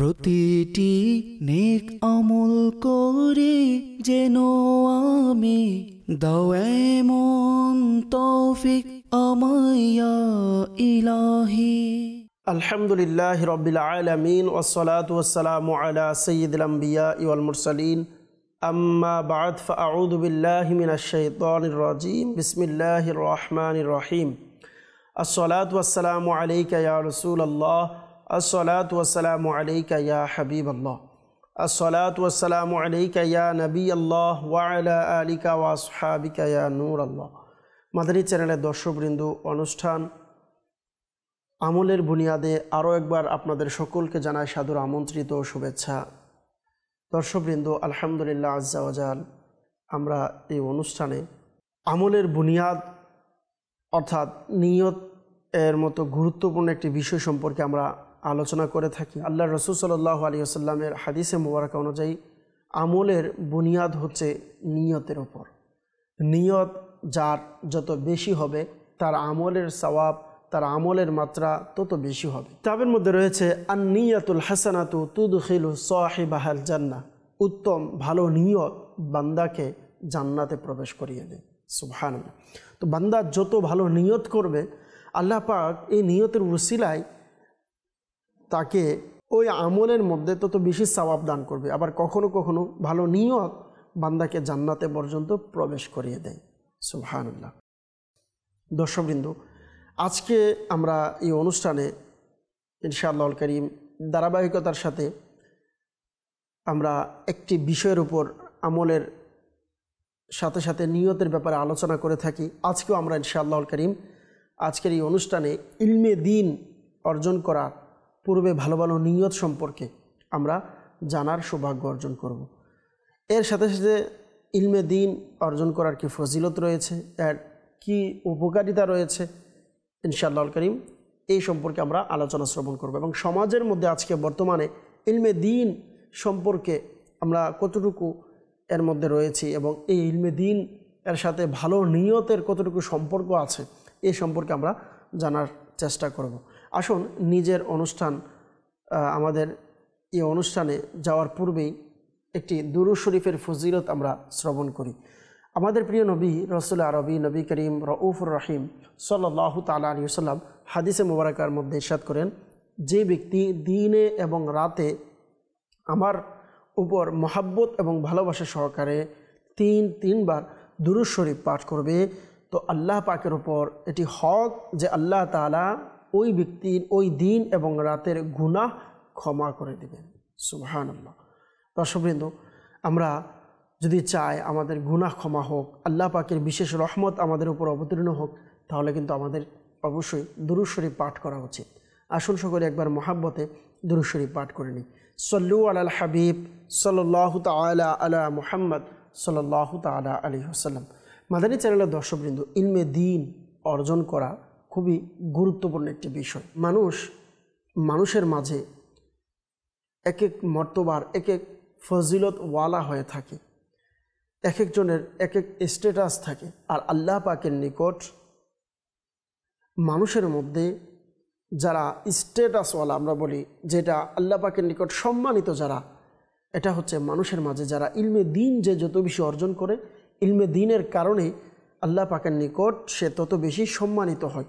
প্রতিটি নেক আমল করে যেন আমি দাও এমন তৌফিক আমায় ইয়া ইলাহি। আলহামদুলিল্লাহি রাব্বিল আলামিন ওয়াসসালাতু ওয়াসসালামু আলা সাইয়্যিদিল আমবিয়া ওয়াল মুরসালিন আম্মা বা'দ ফাআউযু বিল্লাহি মিনাশ শাইতানির রাজীম বিসমিল্লাহির রহমানির রহিম। আসসালাতু ওয়াসসালামু আলাইকা ইয়া রাসূলুল্লাহ, আসসালাতু ওয়াসসালামু আলাইকা ইয়া হাবিবাল্লাহ, আসসালাতু ওয়াসসালামু আলাইকা ইয়া নবিয়াল্লাহ ওয়া আলা আলিকা ওয়া আসহাবিকা ইয়া নূরাল্লাহ। মাদানী চ্যানেলের দর্শকবৃন্দ, অনুষ্ঠান আমলের বুনিয়াদে আরও একবার আপনাদের সকলকে জানাই সাদর আমন্ত্রিত ও শুভেচ্ছা। দর্শকবৃন্দ, আলহামদুলিল্লাহ আজ্জা ওয়াজাল, আমরা এই অনুষ্ঠানে আমলের বুনিয়াদ অর্থাৎ নিয়ত এর মতো গুরুত্বপূর্ণ একটি বিষয় সম্পর্কে আমরা আলোচনা করে থাকি। আল্লাহ রসুল সাল্লাল্লাহু আলাইহি ওয়াসাল্লামের হাদিসে মুবারাকা অনুযায়ী আমলের বুনিয়াদ হচ্ছে নিয়তের ওপর। নিয়ত যার যত বেশি হবে তার আমলের সওয়াব, তার আমলের মাত্রা তত বেশি হবে। তাদের মধ্যে রয়েছে আন-নিয়াতুল হাসানাতু তুদখিলু সাহিবাহাল জান্নাহ। উত্তম ভালো নিয়ত বান্দাকে জান্নাতে প্রবেশ করিয়ে দেয়। সুবহানাল্লাহ। তো বান্দা যত ভালো নিয়ত করবে, আল্লাহ পাক এই নিয়তের ওসিলায় তাকে ওই আমলের মধ্যে তত বেশি সওয়াব দান করবে। আবার কখনো কখনো ভালো নিয়ত বান্দাকে জান্নাতে পর্যন্ত প্রবেশ করিয়ে দেয়। সুবহানাল্লাহ। দর্শকবৃন্দ, আজকে আমরা এই অনুষ্ঠানে ইনশাআল্লাহুল কারীম ধারাবাহিকতার সাথে আমরা একটি বিষয়ের উপর আমলের সাথে সাথে নিয়তের ব্যাপারে আলোচনা করে থাকি। আজকেও আমরা ইনশাআল্লাহুল কারীম আজকের এই অনুষ্ঠানে ইলমে দ্বীন অর্জন করার পূর্বে ভালো ভালো নিয়ত সম্পর্কে আমরা জানার সৌভাগ্য অর্জন করব। এর সাথে সাথে ইলমে দ্বীন অর্জন করার কি ফজিলত রয়েছে, এর কি উপকারিতা রয়েছে, ইনশাআল্লাহুল কারীম এই সম্পর্কে আমরা আলোচনা শ্রবণ করব। এবং সমাজের মধ্যে আজকে বর্তমানে ইলমে দ্বীন সম্পর্কে আমরা কতটুকু এর মধ্যে রয়েছি এবং এই ইলমে দ্বীন এর সাথে ভালো নিয়তের কতটুকু সম্পর্ক আছে, এই সম্পর্কে আমরা জানার চেষ্টা করব। আসুন নিজের অনুষ্ঠান আমাদের এই অনুষ্ঠানে যাওয়ার পূর্বেই একটি দুরূদ শরীফের ফজিলত আমরা শ্রবণ করি। আমাদের প্রিয় নবী রাসূল আরবী নবী করিম রউফুর রহিম সাল্লাল্লাহু তাআলা আলাইহি ওয়াসাল্লাম হাদিসে মুবারাকার মধ্যে ইরশাদ করেন, যে ব্যক্তি দিনে এবং রাতে আমার উপর মহাব্বত এবং ভালোবাসা সহকারে তিনবার দুরূদ শরীফ পাঠ করবে, তো আল্লাহ পাকের উপর এটি হক যে আল্লাহ তাআলা ওই ব্যক্তির ওই দিন এবং রাতের গুনাহ ক্ষমা করে দেবেন। সুবহানাল্লাহ। দর্শকবৃন্দ, আমরা যদি চাই আমাদের গুনাহ ক্ষমা হোক, আল্লাহ পাকের বিশেষ রহমত আমাদের উপর অবতীর্ণ হোক, তাহলে কিন্তু আমাদের অবশ্যই দুরূদ শরীফ পাঠ করা উচিত। আসুন সকলে একবার মহাব্বতে দুরূদ শরীফ পাঠ করে নিই। সল্লু আলাল হাবিব সাল্লাল্লাহু তাআলা আলা মুহাম্মদ সাল্লাল্লাহু তাআলা আলাইহি ওয়াসাল্লাম। মাদানী চ্যানেলের দর্শকবৃন্দ, ইলমে দ্বীন অর্জন করা খুবই গুরুত্বপূর্ণ একটি বিষয়। মানুষের মাঝে এক এক মর্তবার এক এক ফজিলত ওয়ালা হয়ে থাকে, এক একজনের এক এক স্ট্যাটাস থাকে। আর আল্লাহ পাকের নিকট মানুষের মধ্যে যারা স্ট্যাটাসওয়ালা আমরা বলি, যেটা আল্লাহ পাকের নিকট সম্মানিত যারা, এটা হচ্ছে মানুষের মাঝে যারা ইলমে দ্বীন যে যত বেশি অর্জন করে, ইলমে দ্বীনের কারণে আল্লাহ পাকের নিকট সে তত বেশি সম্মানিত হয়।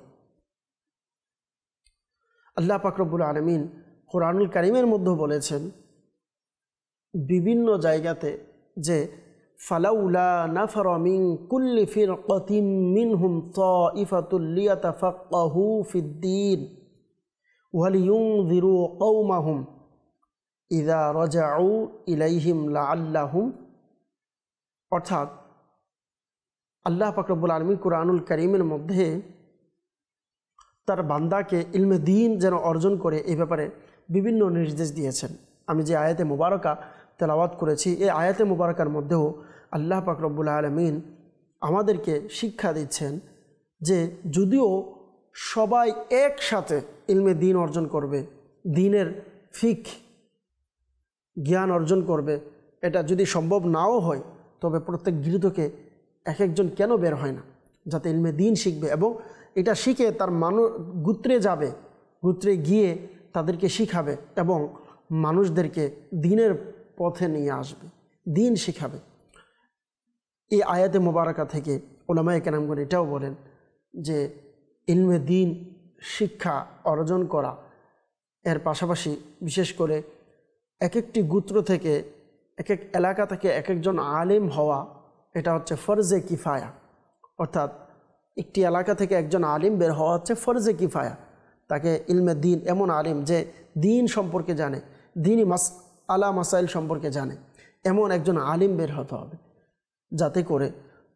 আল্লাহ পাক রব্বুল আলামিন কোরআনুল কারীমের মধ্যে বলেছেন বিভিন্ন জায়গাতে যে ফালাউলা নাফারা মিন কুল্লি ফিরকাতিন মিনহুম তাইফাতুল লিয়াতাফাক্কাহু ফিদ্দীন ওয়া লিয়ুনযিরু কওমাহুম ইযা রাজাউ ইলাইহিম লাআল্লাহুম। অর্থাৎ আল্লাহ পাক রব্বুল আলামিন কুরআনুল কারীমের মধ্যে তার বান্দাকে ইলমে দ্বীন যেন অর্জন করে এই ব্যাপারে বিভিন্ন নির্দেশ দিয়েছেন। আমি যে আয়াতে মুবারকা তেলাওয়াত করেছি, এই আয়াতে মুবারকার মধ্যেও আল্লাহ পাক রব্বুল আলামিন আমাদেরকে শিক্ষা দিচ্ছেন যে যদিও সবাই একসাথে ইলমে দ্বীন অর্জন করবে, দ্বীনের ফিকহ জ্ঞান অর্জন করবে, এটা যদি সম্ভব নাও হয়, তবে প্রত্যেক গৃহীতকে এক একজন কেন বের হয় না, যাতে ইলমে দ্বীন শিখবে এবং এটা শিখে তার গোত্রে যাবে, গোত্রে গিয়ে তাদেরকে শিখাবে এবং মানুষদেরকে দ্বীনের পথে নিয়ে আসবে, দ্বীন শেখাবে। এই আয়াতে মোবারকা থেকে উলামায়ে কেরামগণ এটাও বলেন যে ইলমে দ্বীন শিক্ষা অর্জন করা, এর পাশাপাশি বিশেষ করে এক একটি গোত্র থেকে, এক এক এলাকা থেকে এক একজন আলেম হওয়া, এটা হচ্ছে ফরজে কিফায়া। অর্থাৎ একটি এলাকা থেকে একজন আলিম বের হওয়া হচ্ছে ফরজে কিফায়া। তাকে ইলমে দ্বীন, এমন আলিম যে দ্বীন সম্পর্কে জানে, দ্বীনি মাসাইল সম্পর্কে জানে, এমন একজন আলিম বের হতে হবে, যাতে করে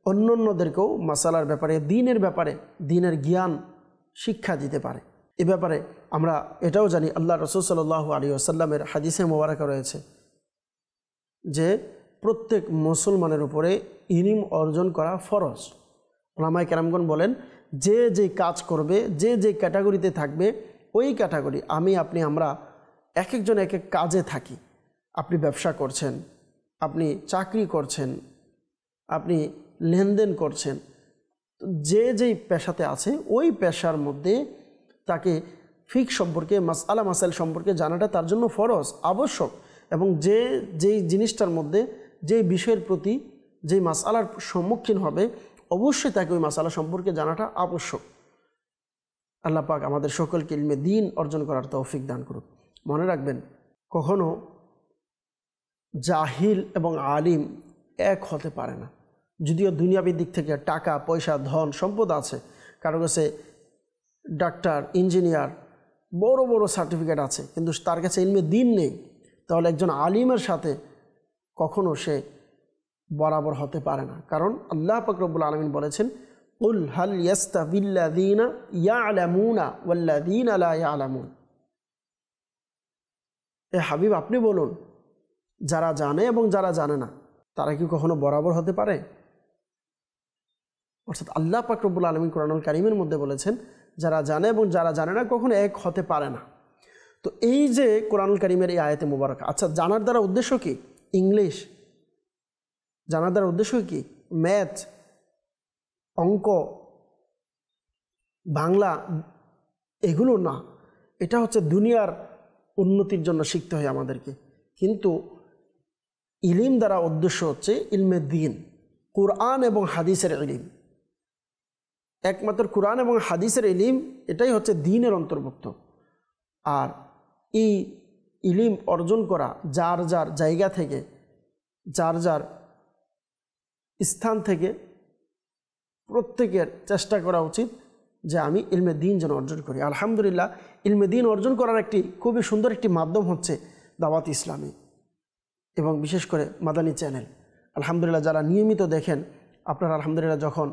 অন্যান্যদেরকেও মাসালার ব্যাপারে, দ্বীনের ব্যাপারে, দ্বীনের জ্ঞান শিক্ষা দিতে পারে। এ ব্যাপারে আমরা এটাও জানি, আল্লাহ রাসূল সাল্লাল্লাহু আলাইহি ওয়াসাল্লামের হাদিসে মোবারকা রয়েছে যে প্রত্যেক মুসলমানের উপরে ইলম অর্জন করা ফরজ। উলামায়ে কেরামগণ বলেন যে যে কাজ করবে, যে যে ক্যাটাগরিতে থাকবে, ওই ক্যাটাগরি, আমি আপনি আমরা এক একজন এক এক কাজে থাকি। আপনি ব্যবসা করছেন, আপনি চাকরি করছেন, আপনি লেনদেন করছেন, যে যেই পেশাতে আছে ওই পেশার মধ্যে তাকে ফিক সম্পর্কে, মাসআলা মাসাইল সম্পর্কে জানাটা তার জন্য ফরজ, আবশ্যক। এবং যে যেই জিনিসটার মধ্যে, যেই বিষয়ের প্রতি, যেই মাসআলার সম্মুখীন হবে, অবশ্যই তাকে ওই মাসআলা সম্পর্কে জানাটা আবশ্যক। আল্লাহ পাক আমাদের সকলকে ইলমে দ্বীন অর্জন করার তৌফিক দান করুক। মনে রাখবেন, কখনো জাহিল এবং আলিম এক হতে পারে না। যদিও দুনিয়াবী দিক থেকে টাকা পয়সা ধন সম্পদ আছে, কারো কাছে ডাক্তার, ইঞ্জিনিয়ার, বড় বড় সার্টিফিকেট আছে, কিন্তু তার কাছে ইলমে দ্বীন নেই, তাহলে একজন আলিমের সাথে কখনো সে বরাবর হতে পারে না। কারণ আল্লাহ পাক রব্বুল আলামিন বলেছেন, কুল হাল ইয়াস্তাবিল্লাযীনা ইয়ালামুনা ওয়াল্লাযীনা লা ইয়ালামুন। এ হাবিব, আপনি বলুন, যারা জানে এবং যারা জানে না, তারা কি কখনো বরাবর হতে পারে? অর্থাৎ আল্লাহ পাক রব্বুল আলামিন কোরআনুল কারীমের মধ্যে বলেছেন, যারা জানে এবং যারা জানে না কখনো এক হতে পারে না। তো এই যে কোরআনুল কারীমের এই আয়াতে মোবারক, আচ্ছা, জানার দ্বারা উদ্দেশ্য কি? ইংলিশ জানার দ্বারা উদ্দেশ্য কি? ম্যাথ, অঙ্ক, বাংলা, এগুলো না। এটা হচ্ছে দুনিয়ার উন্নতির জন্য শিখতে হয় আমাদেরকে। কিন্তু ইলম দ্বারা উদ্দেশ্য হচ্ছে ইলমে দ্বীন, কুরআন এবং হাদিসের ইলম। একমাত্র কুরআন এবং হাদিসের ইলম, এটাই হচ্ছে দ্বীনের অন্তর্ভুক্ত। আর এই ইলম অর্জন করা যার যার জায়গা থেকে, যার যার স্থান থেকে প্রত্যেকের চেষ্টা করা উচিত যে আমি ইলমে দ্বীন যেন অর্জন করি। আলহামদুলিল্লাহ, ইলমে দ্বীন অর্জন করার একটি খুবই সুন্দর একটি মাধ্যম হচ্ছে দাওয়াত ইসলামী এবং বিশেষ করে মাদানী চ্যানেল। আলহামদুলিল্লাহ, যারা নিয়মিত দেখেন আপনারা, আলহামদুলিল্লাহ, যখন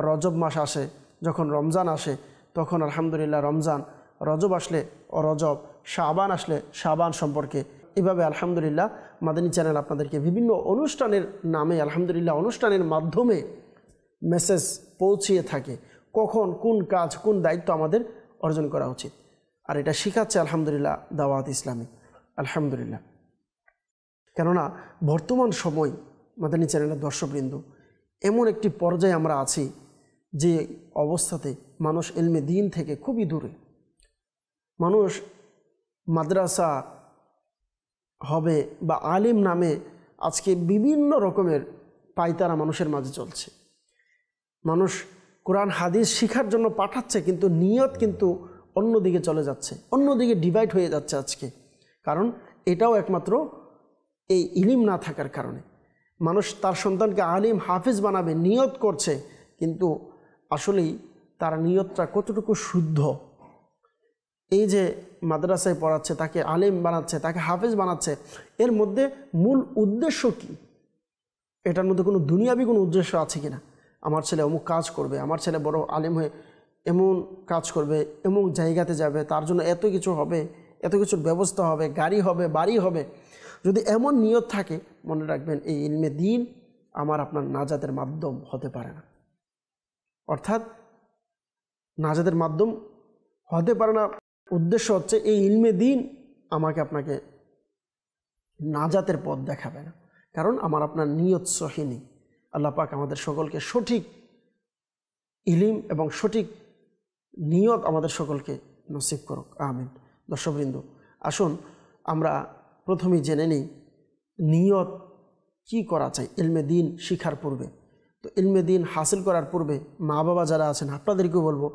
রজব মাস আসে, যখন রমজান আসে, তখন আলহামদুলিল্লাহ রমজান, রজব আসলে রজব, শাবান আসলে শাবান সম্পর্কে, এভাবে আলহামদুলিল্লাহ মাদানী চ্যানেল আপনাদেরকে বিভিন্ন অনুষ্ঠানের নামে, আলহামদুলিল্লাহ অনুষ্ঠানের মাধ্যমে মেসেজ পৌঁছিয়ে থাকে, কখন কোন কাজ, কোন দায়িত্ব আমাদের অর্জন করা উচিত। আর এটা শেখাচ্ছে আলহামদুলিল্লাহ দাওয়াত ইসলামী। আলহামদুলিল্লাহ, কেননা বর্তমান সময় মাদানী চ্যানেলের দর্শকবৃন্দ, এমন একটি পর্যায়ে আমরা আছি যে অবস্থাতে মানুষ ইলমে দ্বীন থেকে খুবই দূরে। মানুষ মাদ্রাসা হবে বা আলিম নামে আজকে বিভিন্ন রকমের পায়তারা মানুষের মাঝে চলছে। মানুষ কোরআন হাদিস শিখার জন্য পাঠাচ্ছে, কিন্তু নিয়ত কিন্তু অন্যদিকে চলে যাচ্ছে, অন্যদিকে ডিভাইড হয়ে যাচ্ছে আজকে। কারণ এটাও একমাত্র এই ইলম না থাকার কারণে। মানুষ তার সন্তানকে আলিম হাফিজ বানাবে নিয়ত করছে, কিন্তু আসলেই তার নিয়তটা কতটুকু শুদ্ধ? এই যে মাদ্রাসায় পড়াচ্ছে, তাকে আলিম বানাচ্ছে, তাকে হাফিজ বানাচ্ছে, এর মধ্যে মূল উদ্দেশ্য কি? এটার মধ্যে কোনো দুনিয়াবি কোনো উদ্দেশ্য আছে কিনা? আমার ছেলে অমুক কাজ করবে, আমার ছেলে বড় আলিম হয়ে এমন কাজ করবে, এমন জায়গাতে যাবে, তার জন্য এত কিছু হবে, এত কিছুর ব্যবস্থা হবে, গাড়ি হবে, বাড়ি হবে। যদি এমন নিয়ত থাকে, মনে রাখবেন এই ইলমে দ্বীন আমার আপনার নাজাতের মাধ্যম হতে পারে না। অর্থাৎ নাজাতের মাধ্যম হতে পারে না, উদ্দেশ্য হচ্ছে এই ইলমে দ্বীন আমাকে আপনাকে নাজাতের পথ দেখাবে না, কারণ আমার আপনার নিয়ত সহি নেই। আল্লাহ পাক আমাদের সকলকে সঠিক ইলম এবং সঠিক নিয়ত আমাদের সকলকে নসিব করুক, আমিন। দর্শকবৃন্দ, আসুন আমরা প্রথমেই জেনে নিই নিয়ত কি করা চাই ইলমে দিন শিখার পূর্বে। তো ইলমে দিন হাসিল করার পূর্বে মা বাবা যারা আছেন আপনাদেরকেও বলবো,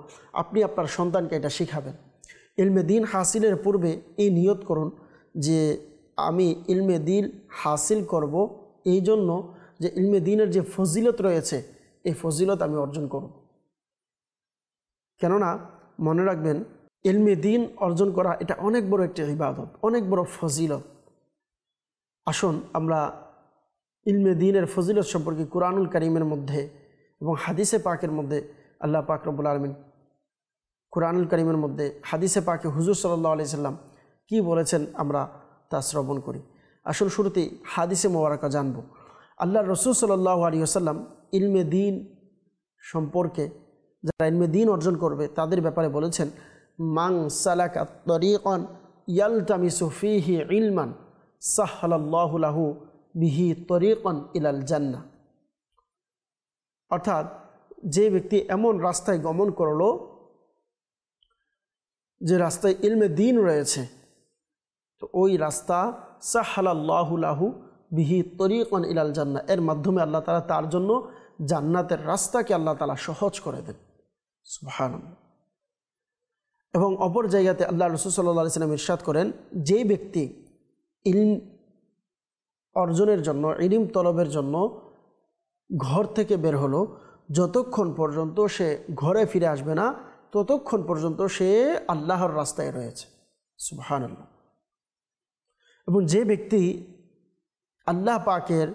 আপনি আপনার সন্তানকে এটা শিখাবেন। ইলমে দিন হাসিলের পূর্বে এই নিয়ত করুন যে আমি ইলমে দিন হাসিল করব এই জন্য যে ইলমে দিনের যে ফজিলত রয়েছে এই ফজিলত আমি অর্জন করব। কেননা মনে রাখবেন, ইলমে দিন অর্জন করা এটা অনেক বড় একটি ইবাদত, অনেক বড় ফজিলত। আসুন আমরা ইলমে দিনের ফজিলত সম্পর্কে কুরআনুল কারীমের মধ্যে এবং হাদিসে পাকের মধ্যে আল্লাহ পাক রব্বুল আলামিন কুরআনুল কারীমের মধ্যে হাদিসে পাকে হুজুর সাল্লাল্লাহু আলাইহি সাল্লাম কি বলেছেন আমরা তা শ্রবণ করি। আসল শুরুতেই হাদিসে মোবারকা জানব। আল্লাহর রাসূল সাল্লাল্লাহু আলাইহি ওয়াসাল্লাম ইলমে দিন সম্পর্কে, যারা ইলমে দিন অর্জন করবে তাদের ব্যাপারে বলেছেন, মান সালাকা তরিকান ইয়ালতামিসু ফীহি ইলমান সাহহালাল্লাহু লাহু বিহি তরিকান ইলাল জান্নাহ। অর্থাৎ যে ব্যক্তি এমন রাস্তায় গমন করলো যে রাস্তায় ইলমে দিন রয়েছে, তো ওই রাস্তা সাহহালাল্লাহু লাহু বিহি তরিকান ইলাল জান্নাহ, এর মাধ্যমে আল্লাহ তাআলা তার জন্য জান্নাতের রাস্তাকে আল্লাহ তাআলা সহজ করে দেন। সুবহানাল্লাহ। এবং অপর জায়গাতে আল্লাহ রাসূল সাল্লাল্লাহু আলাইহি ওয়াসাল্লাম ইরশাদ করেন, যে ব্যক্তি ইলম অর্জনের জন্য, ইলম তলবের জন্য ঘর থেকে বের হলো, যতক্ষণ পর্যন্ত সে ঘরে ফিরে আসবে না ততক্ষণ পর্যন্ত সে আল্লাহর রাস্তায় রয়েছে। সুবহানাল্লাহ। এবং যে ব্যক্তি আল্লাহ পাকের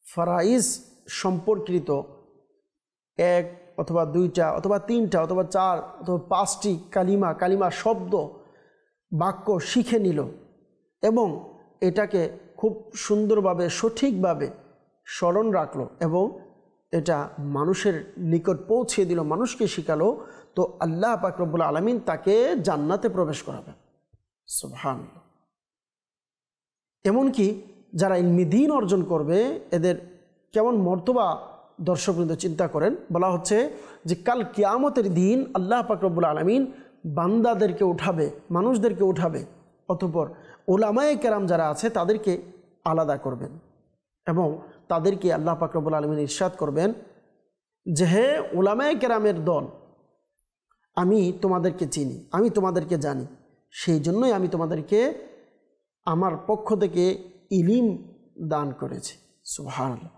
ফরাইজ সম্পর্কিত এক অথবা দুইটা অথবা তিনটা অথবা চার অথবা পাঁচটি কালিমা শব্দ বাক্য শিখে নিল এবং এটাকে খুব সুন্দরভাবে সঠিকভাবে স্মরণ রাখলো এবং এটা মানুষের নিকট পৌঁছে দিল, মানুষকে শিখালো, তো আল্লাহ পাক রব্বুল আলামিন তাকে জান্নাতে প্রবেশ করাবে। সুবহানাল্লাহ। এমনকি যারা ইলমে দ্বীন অর্জন করবে এদের কেমন মর্তবা দর্শকবৃন্দ চিন্তা করেন। বলা হচ্ছে যে কাল কিয়ামতের দিন আল্লাহ পাক রব্বুল আলামিন বান্দাদেরকে উঠাবে, মানুষদেরকে উঠাবে, অতঃপর উলামায়ে কেরাম যারা আছে তাদেরকে আলাদা করবেন এবং তাদেরকে আল্লাহ পাক রব্বুল আলামিন ইরশাদ করবেন যে হে উলামায়ে কেরামের দল, আমি তোমাদেরকে চিনি, আমি তোমাদেরকে জানি, সেই জন্যই আমি তোমাদেরকে আমার পক্ষ থেকে ইলম দান করেছি। সুবহানাল্লাহ।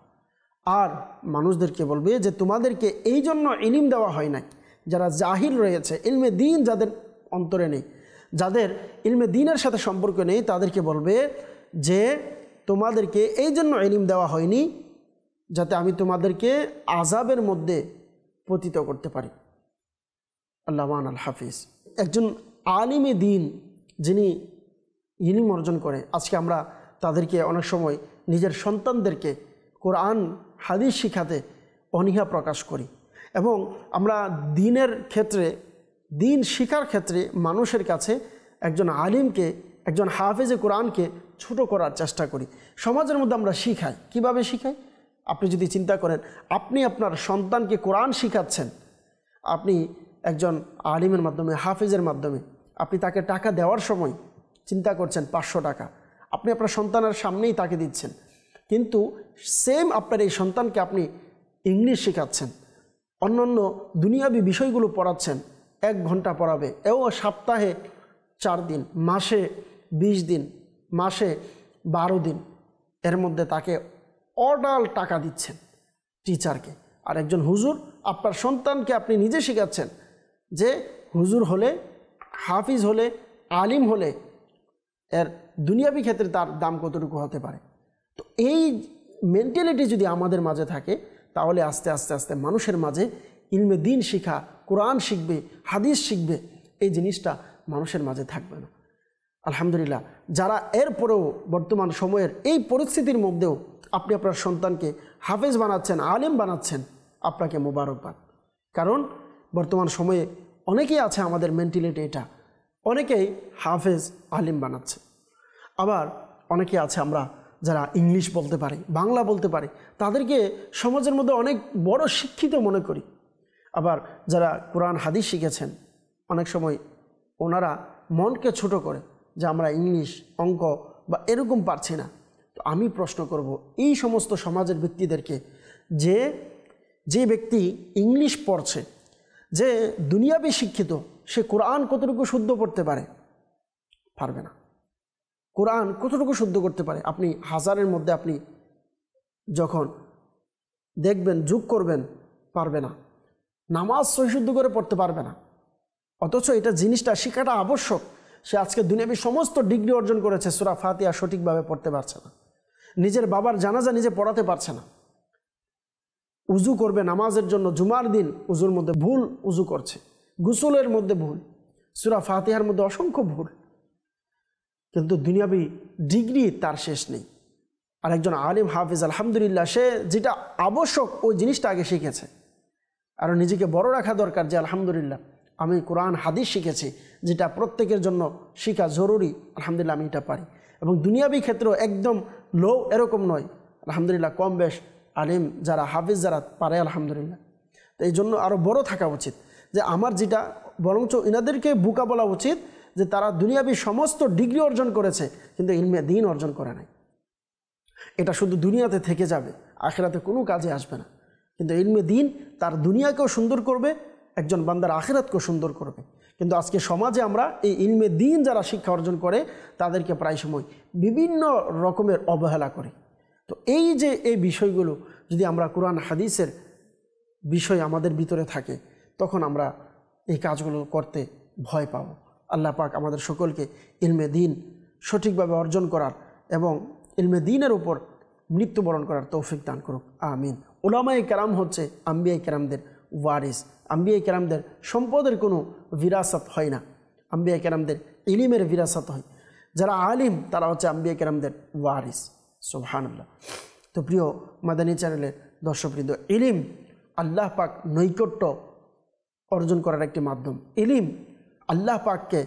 আর মানুষদেরকে বলবে যে তোমাদেরকে এই জন্য ইলম দেওয়া হয় না, যারা জাহিল রয়েছে, ইলমে দ্বীন যাদের অন্তরে নেই, যাদের ইলমে দ্বীনের সাথে সম্পর্ক নেই, তাদেরকে বলবে যে তোমাদেরকে এই জন্য ইলম দেওয়া হয়নি যাতে আমি তোমাদেরকে আযাবের মধ্যে পতিত করতে পারি। আল্লামান আল হাফিজ। একজন আলিমে দ্বীন যিনি ইলম অর্জন করে, আজকে আমরা তাদেরকে অনেক সময় নিজের সন্তানদেরকে কোরআন হাদিস শিখাতে অনীহা প্রকাশ করি এবং আমরা দ্বীনের ক্ষেত্রে, দ্বীন শিখার ক্ষেত্রে মানুষের কাছে একজন আলিমকে, একজন হাফেজে কোরআনকে ছোট করার চেষ্টা করি। সমাজের মধ্যে আমরা শিখাই, কিভাবে শিখাই? আপনি যদি চিন্তা করেন, আপনি আপনার সন্তানকে কোরআন শিখাচ্ছেন, আপনি একজন আলিমের মাধ্যমে, হাফেজের মাধ্যমে, আপনি তাকে টাকা দেওয়ার সময় চিন্তা করছেন 500 টাকা আপনি আপনার সন্তানের সামনেই তাকে দিচ্ছেন, কিন্তু সেম আপনার এই সন্তানকে আপনি ইংলিশ শেখাচ্ছেন, অন্যান্য দুনিয়াবি বিষয়গুলো পড়াচ্ছেন, 1 ঘন্টা পড়াবে, এও সপ্তাহে 4 দিন, মাসে 20 দিন, মাসে 12 দিন, এর মধ্যে তাকে অডাল টাকা দিচ্ছেন টিচারকে। আর একজন হুজুর, আপনার সন্তানকে আপনি নিজে শেখাচ্ছেন যে হুজুর হলে, হাফিজ হলে, আলিম হলে এর দুনিয়াবি ক্ষেত্রে তার দাম কতটুকু হতে পারে। তো এই মেন্টালিটি যদি আমাদের মাঝে থাকে তাহলে আস্তে আস্তে আস্তে মানুষের মাঝে ইলমে দ্বীন শিখা, কোরআন শিখবে, হাদিস শিখবে, এই জিনিসটা মানুষের মাঝে থাকবে না। আলহামদুলিল্লাহ, যারা এরপরেও বর্তমান সময়ের এই পরিস্থিতির মধ্যেও আপনি আপনার সন্তানকে হাফেজ বানাচ্ছেন, আলেম বানাচ্ছেন, আপনাকে মোবারকবাদ। কারণ বর্তমান সময়ে অনেকেই আছে আমাদের মেন্টালিটি এটা, অনেকেই হাফেজ আলিম বানাচ্ছে। আবার অনেকে আছে আমরা যারা ইংলিশ বলতে পারি, বাংলা বলতে পারি, তাদেরকে সমাজের মধ্যে অনেক বড় শিক্ষিত মনে করি। আবার যারা কোরআন হাদিস শিখেছেন, অনেক সময় ওনারা মনকে ছোট করে যে আমরা ইংলিশ, অঙ্ক বা এরকম পারছি না। তো আমি প্রশ্ন করব এই সমস্ত সমাজের ব্যক্তিদেরকে, যে ব্যক্তি ইংলিশ পড়ছে, যে দুনিয়াবি শিক্ষিত, সে কোরআন কতটুকু শুদ্ধ পড়তে পারে? পারবে না। কোরআন কতটুকু শুদ্ধ করতে পারে? আপনি হাজারের মধ্যে আপনি যখন দেখবেন, যোগ করবেন, পারবে না। নামাজ সহিশুদ্ধ করে পড়তে পারবে না। অথচ এটা জিনিসটা শেখাটা আবশ্যক। সে আজকে দুনিয়াবি সমস্ত ডিগ্রি অর্জন করেছে, সূরা ফাতিহা সঠিকভাবে পড়তে পারছে না। নিজের বাবার জানাজা নিজে পড়াতে পারছে না। উজু করবে নামাজের জন্য, জুমার দিন উজুর মধ্যে ভুল উজু করছে, গোসলের মধ্যে ভুল, সূরা ফাতিহার মধ্যে অসংখ্য ভুল। কিন্তু দুনিয়াবি ডিগ্রি তার শেষ নেই। আর একজন আলিম হাফিজ আলহামদুলিল্লাহ, সে যেটা আবশ্যক ওই জিনিসটা আগে শিখেছে। আর নিজেকে বড় রাখা দরকার যে আলহামদুলিল্লাহ আমি কোরআন হাদিস শিখেছি, যেটা প্রত্যেকের জন্য শিখা জরুরি। আলহামদুলিল্লাহ আমি এটা পারি। এবং দুনিয়াবি ক্ষেত্রেও একদম লো এরকম নয়, আলহামদুলিল্লাহ কম বেশ আলিম যারা, হাফিজ যারা পারে আলহামদুলিল্লাহ। তো এই জন্য আরও বড় থাকা উচিত যে আমার যেটা, বরঞ্চ এনাদেরকে বুকা বলা উচিত যে তারা দুনিয়াবি সমস্ত ডিগ্রি অর্জন করেছে কিন্তু ইলমে দ্বীন অর্জন করে নাই। এটা শুধু দুনিয়াতে থেকে যাবে, আখিরাতে কোনো কাজে আসবে না। কিন্তু ইলমে দ্বীন তার দুনিয়াকেও সুন্দর করবে, একজন বান্দার আখিরাতকেও সুন্দর করবে। কিন্তু আজকে সমাজে আমরা এই ইলমে দ্বীন যারা শিক্ষা অর্জন করে তাদেরকে প্রায় সময় বিভিন্ন রকমের অবহেলা করি। তো এই যে এই বিষয়গুলো যদি আমরা কোরআন হাদিসের বিষয় আমাদের ভিতরে থাকে, তখন আমরা এই কাজগুলো করতে ভয় পাব। আল্লাহ পাক আমাদের সকলকে ইলমে দ্বীন সঠিকভাবে অর্জন করার এবং ইলমে দ্বীনের উপর মৃত্যুবরণ করার তৌফিক দান করুক, আমিন। উলামায়ে কেরাম হচ্ছে আম্বিয়ায়ে কেরামদের ওয়ারিস। আম্বিয়ায়ে কেরামদের সম্পদের কোনো বিরাসত হয় না, আম্বিয়ায়ে কেরামদের ইলিমের বিরাসত হয়। যারা আলিম তারা হচ্ছে আম্বিয়ায়ে কেরামদের ওয়ারিস। সুবহানাল্লাহ। তো প্রিয় মাদানী চ্যানেলের দর্শকবৃন্দ, ইলিম আল্লাহ পাক নৈকট্য অর্জন করার একটি মাধ্যম। ইলিম আল্লাহ পাককে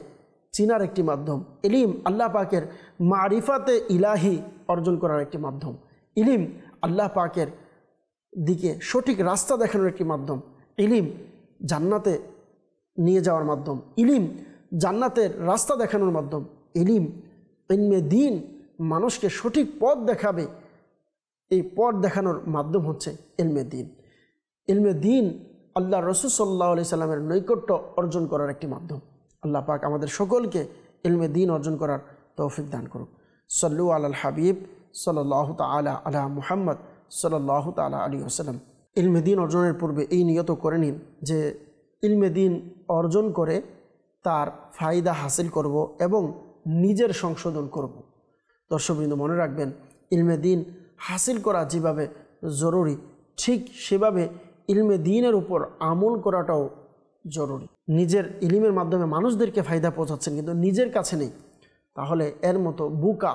চিনার একটি মাধ্যম। ইলিম আল্লাহ পাকের মারিফাতে ইলাহি অর্জন করার একটি মাধ্যম। ইলিম আল্লাহ পাকের দিকে সঠিক রাস্তা দেখানোর একটি মাধ্যম। ইলিম জান্নাতে নিয়ে যাওয়ার মাধ্যম। ইলিম জান্নাতের রাস্তা দেখানোর মাধ্যম। ইলমে দ্বীন মানুষকে সঠিক পথ দেখাবে। এই পথ দেখানোর মাধ্যম হচ্ছে ইলমে দ্বীন। ইলমে দ্বীন আল্লাহ রাসূল সাল্লাল্লাহু আলাইহি সাল্লামের নৈকট্য অর্জন করার একটি মাধ্যম। আল্লাহ পাক আমাদের সকলকে ইলমে দ্বীন অর্জন করার তৌফিক দান করুক। সাল্লু আলাল হাবিব সাল্লাল্লাহু তাআলা আলা মুহাম্মদ সাল্লাল্লাহু তাআলা আলাইহি ওয়াসাল্লাম। ইলমে দ্বীন অর্জনের পূর্বে এই নিয়ত করে নিন যে ইলমে দ্বীন অর্জন করে তার ফায়দা হাসিল করব এবং নিজের সংশোধন করব। দর্শকবৃন্দ মনে রাখবেন, ইলমে দ্বীন হাসিল করা যেভাবে জরুরি, ঠিক সেভাবে ইলমে দ্বীনের উপর আমল করাটাও জরুরি। নিজের ইলিমের মাধ্যমে মানুষদেরকে ফায়দা পৌঁছাচ্ছেন কিন্তু নিজের কাছে নেই, তাহলে এর মতো বুকা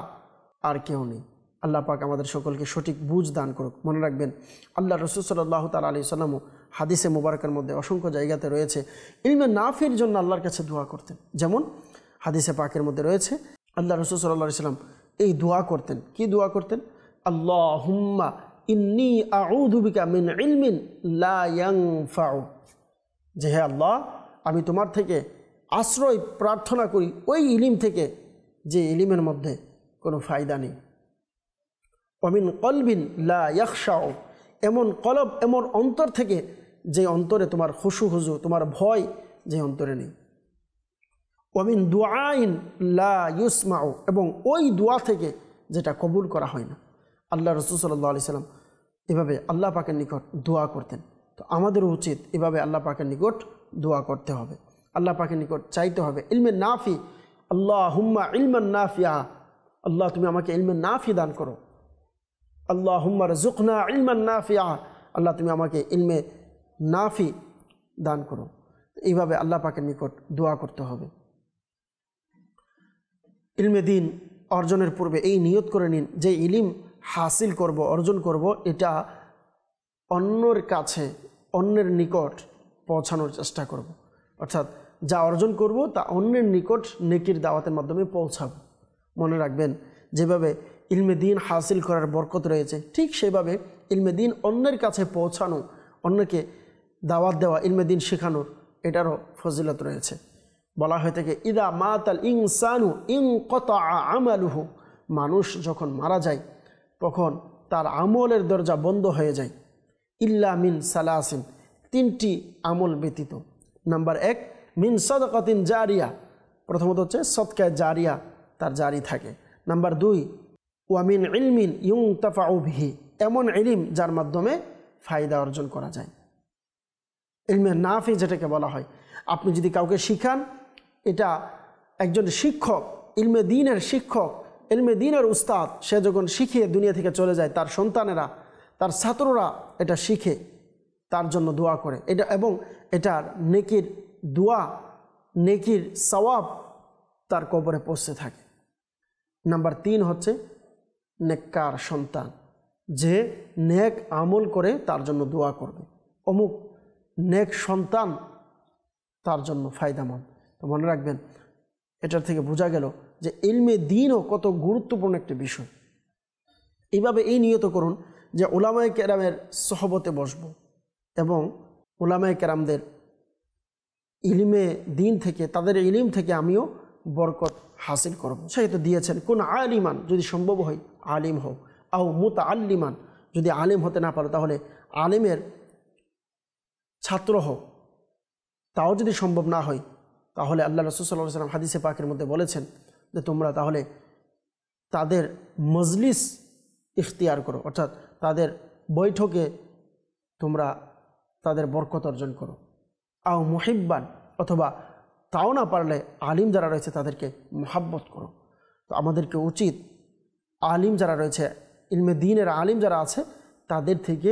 আর কেউ নেই। আল্লাহ পাক আমাদের সকলকে সঠিক বুঝ দান করুক। মনে রাখবেন, আল্লাহ রাসূল সাল্লাল্লাহু তাআলা আলাইহি সাল্লামও হাদিসে মুবারকের মধ্যে অসংখ্য জায়গাতে রয়েছে ইলমে নাফির জন্য আল্লাহর কাছে দোয়া করতেন। যেমন হাদিসে পাকের মধ্যে রয়েছে আল্লাহ রাসূল সাল্লাল্লাহু আলাইহি সাল্লাম এই দোয়া করতেন। কি দোয়া করতেন? আল্লাহুম্মা ইন্নী আউযু বিকা মিন ইলমিন লা ইয়ানফাউ। যে হে আল্লাহ, আমি তোমার থেকে আশ্রয় প্রার্থনা করি ওই ইলিম থেকে যে ইলিমের মধ্যে কোনো ফায়দা নেই। ওমিন কলবিন লা ইয়াখশাউ, এমন কলব, এমন অন্তর থেকে যে অন্তরে তোমার খুশু হুজু, তোমার ভয় যে অন্তরে নেই। ওমিন দুআইন লা ইউসমাউ, এবং ওই দোয়া থেকে যেটা কবুল করা হয় না। আল্লাহ রাসূল সাল্লাল্লাহু আলাইহি সাল্লাম এভাবে আল্লাহ পাকের নিকট দোয়া করতেন। তো আমাদেরও উচিত এভাবে আল্লাহ পাকের নিকট দোয়া করতে হবে, আল্লাহ পাকের নিকট চাইতে হবে ইলমে নাফি। আল্লাহুম্মা ইলমান নাফিয়া, আল্লাহ তুমি আমাকে ইলমে নাফি দান করো। আল্লাহুম্মা রযুকনা ইলমান নাফিয়া, আল্লাহ তুমি আমাকে ইলমে নাফি দান করো। এইভাবে আল্লাহ পাকের নিকট দোয়া করতে হবে। ইলমে দ্বীন অর্জনের পূর্বে এই নিয়ত করে নিন যে ইলিম হাসিল করব, অর্জন করব, এটা অন্যের কাছে, অন্যের নিকট পৌঁছানোর চেষ্টা করব। অর্থাৎ যা অর্জন করব তা অন্যের নিকট নেকির দাওয়াতের মাধ্যমে পৌঁছাবো। মনে রাখবেন, যেভাবে ইলমে দ্বীন হাসিল করার বরকত রয়েছে, ঠিক সেভাবে ইলমে দ্বীন অন্যের কাছে পৌঁছানো, অন্যকে দাওয়াত দেওয়া, ইলমে দ্বীন শেখানোর এটারও ফজিলত রয়েছে। বলা হয়ে থাকে ইদা মাতাল ইনসানু ইনকাতা আমালুহু, মানুষ যখন মারা যায় তখন তার আমলের দরজা বন্ধ হয়ে যায়। ইল্লা মিন সালাসিন, 3টি আমল ব্যতীত। নাম্বার 1 মিন সাদাকাতিন জারিয়া, প্রথমত হচ্ছে সদকায়ে জারিয়া তার জারি থাকে। নাম্বার 2 ওয়া মিন ইলমিন ইউনতাফাউ বিহি, এমন ইলম যার মাধ্যমে ফায়দা অর্জন করা যায়। ইলমে নাফি যেটাকে বলা হয়, আপনি যদি কাউকে শিখান, এটা একজন শিক্ষক, ইলমে দ্বীনের শিক্ষক, ইলমে দ্বীনের উস্তাদ, সে যখন শিখিয়ে দুনিয়া থেকে চলে যায়, তার সন্তানেরা, তার ছাত্ররা এটা শিখে তার জন্য দোয়া করে, এটা এবং এটার নেকির দোয়া, নেকির সওয়াব তার কবরে পৌঁছতে থাকে। নাম্বার 3 হচ্ছে নেককার সন্তান, যে নেক আমল করে তার জন্য দোয়া করবে, অমুক নেক সন্তান তার জন্য ফায়দামন্দ। তো মনে রাখবেন, এটার থেকে বোঝা গেল যে ইলমে দ্বীনও কত গুরুত্বপূর্ণ একটি বিষয়। এইভাবে এই নিয়ত করুন যে উলামায়ে কেরামের সহবতে বসব এবং উলামায়ে কেরামদের ইলমে দ্বীন থেকে, তাদের ইলম থেকে আমিও বরকত হাসিল করব। সেই তো দিয়েছেন কোন আলিমান, যদি সম্ভব হয় আলিম হোক, আও মুতাআল্লিমান, যদি আলিম হতে না পারো তাহলে আলিমের ছাত্র হোক, তাও যদি সম্ভব না হয় তাহলে আল্লাহ রাসূল সাল্লাল্লাহু আলাইহি ওয়াসাল্লাম হাদিসে পাকের মধ্যে বলেছেন যে তোমরা তাহলে তাদের মজলিস ইখতিয়ার করো, অর্থাৎ তাদের বৈঠকে তোমরা তাদের বরকত অর্জন করো। আও মুহিব্বান, অথবা তাও না পারলে আলিম যারা রয়েছে তাদেরকে মহাব্বত করো। তো আমাদেরকে উচিত আলিম যারা রয়েছে, ইলমে দ্বীনের আলিম যারা আছে, তাদের থেকে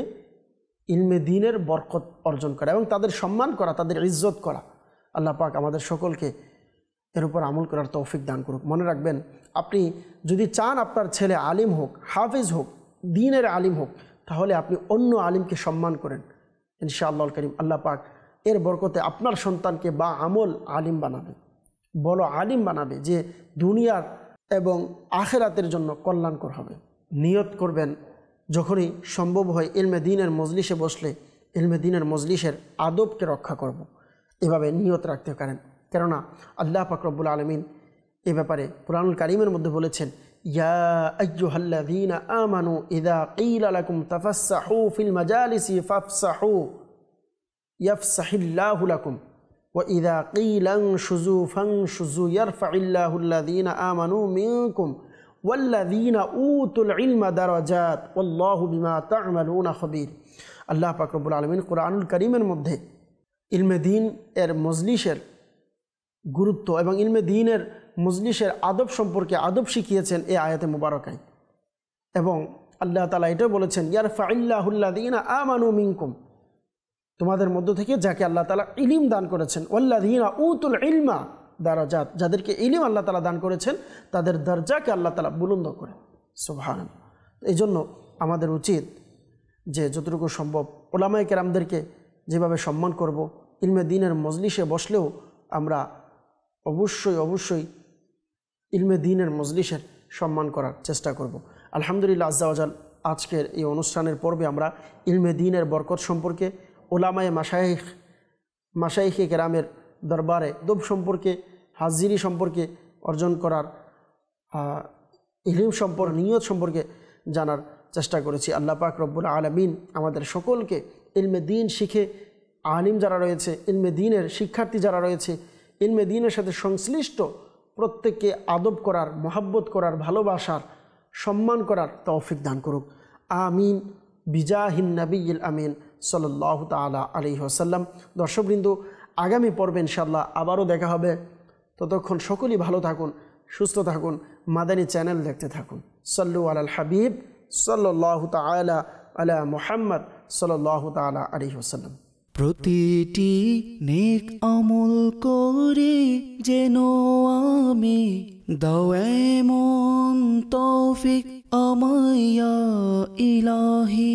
ইলমে দ্বীনের বরকত অর্জন করা এবং তাদের সম্মান করা, তাদের ইজ্জত করা। আল্লাহ পাক আমাদের সকলকে এর উপর আমল করার তৌফিক দান করুক। মনে রাখবেন, আপনি যদি চান আপনার ছেলে আলিম হোক, হাফিজ হোক, দ্বীনের আলিম হোক, তাহলে আপনি অন্য আলিমকে সম্মান করেন, ইনশাআল্লাহুল কারীম আল্লাহ পাক এর বরকতে আপনার সন্তানকে বা আমল আলিম বানাবে, বড় আলিম বানাবে, যে দুনিয়ার এবং আখিরাতের জন্য কল্যাণকর হবে। নিয়ত করবেন যখনই সম্ভব হয় ইলমে দ্বীনের মজলিসে বসলে ইলমে দ্বীনের মজলিসের আদবকে রক্ষা করব, এভাবে নিয়ত রাখতে পারেন। কেননা আল্লাহ পাক রব্বুল আলামিন এ ব্যাপারে কুরআনুল কারীমের মধ্যে বলেছেন, ইয়া আইয়ুহাল্লাযীনা আমানু ইযা ক্বিলা লাকুম তাফাসসাহু ফিল মাজালিসি ফাফসাহু ইয়াফসাহিল্লাহু লাকুম ওয়া ইযা ক্বিলা ইনশুযু ফানশুযু ইয়ারফা'ইল্লাহুল্লাযীনা আমানু মিনকুম ওয়াল্লাযীনা উতুল ইলমা দারাজাত ওয়াল্লাহু বিমা তা'মালুনা খবীর। আল্লাহ পাক রব্বুল আলামিন কুরআনুল কারীমের মধ্যে ইলমে দ্বীন এর মজলিসের গুরুত্ব এবং ইলমে দ্বীনের মজলিসের আদব সম্পর্কে আদব শিখিয়েছেন এই আয়াতে মুবারকায়। এবং আল্লাহ তাআলা এটাও বলেছেন, ইয়ারফা'ইল্লাহুল্লাযীনা আমানু মিনকুম, তোমাদের মধ্য থেকে যাকে আল্লাহ তাআলা ইলম দান করেছেন, ওয়াল্লাযীনা উতুল ইলমা দারাজাত, যাদেরকে ইলম আল্লাহ তাআলা দান করেছেন তাদের দরজাকে আল্লাহ তাআলা বুলন্দ করেন। সুবহানাল্লাহ। এই জন্য আমাদের উচিত যে যতটুকু সম্ভব উলামায়ে কেরামদেরকে যেভাবে সম্মান করব, ইলমে দ্বীনের মজলিসে বসলেও আমরা অবশ্যই ইলমে দ্বীনের মজলিসের সম্মান করার চেষ্টা করব। আলহামদুলিল্লাহ আজ্জা ওয়াজাল, আজকের এই অনুষ্ঠানের পর্বে আমরা ইলমে দ্বীনের বরকত সম্পর্কে, উলামায়ে মাশায়েখে কেরামের দরবারে দব সম্পর্কে, হাজিরি সম্পর্কে অর্জন করার ইলম সম্পর্কে, নিয়ত সম্পর্কে জানার চেষ্টা করেছি। আল্লাহ পাক রব্বুল আলামিন আমাদের সকলকে ইলমে দ্বীন শিখে আলিম যারা রয়েছে, ইলমে দ্বীনের শিক্ষার্থী যারা রয়েছে, ইলমে দ্বীনের সাথে সংশ্লিষ্ট প্রত্যেককে আদব করার, মহাব্বত করার, ভালোবাসার, সম্মান করার তৌফিক দান করুক। আমিন বিজাহিন নবিয়্যিল আমিন সাল্লাল্লাহু তাআলা আলাইহি ওয়াসাল্লাম। দর্শকবৃন্দ, আগামী পর্বে ইনশাআল্লাহ আবারও দেখা হবে। ততক্ষণ সকলেই ভালো থাকুন, সুস্থ থাকুন, মাদানী চ্যানেল দেখতে থাকুন। সাল্লু আলাল হাবিব সাল্লাল্লাহু তাআলা আলা মুহাম্মদ সাল্লাল্লাহু তাআলা আলাইহি ওয়াসাল্লাম। প্রতিটি নেক আমল করে যেন আমি দাও এমন তৌফিক আমায় ইয়া ইলাহি।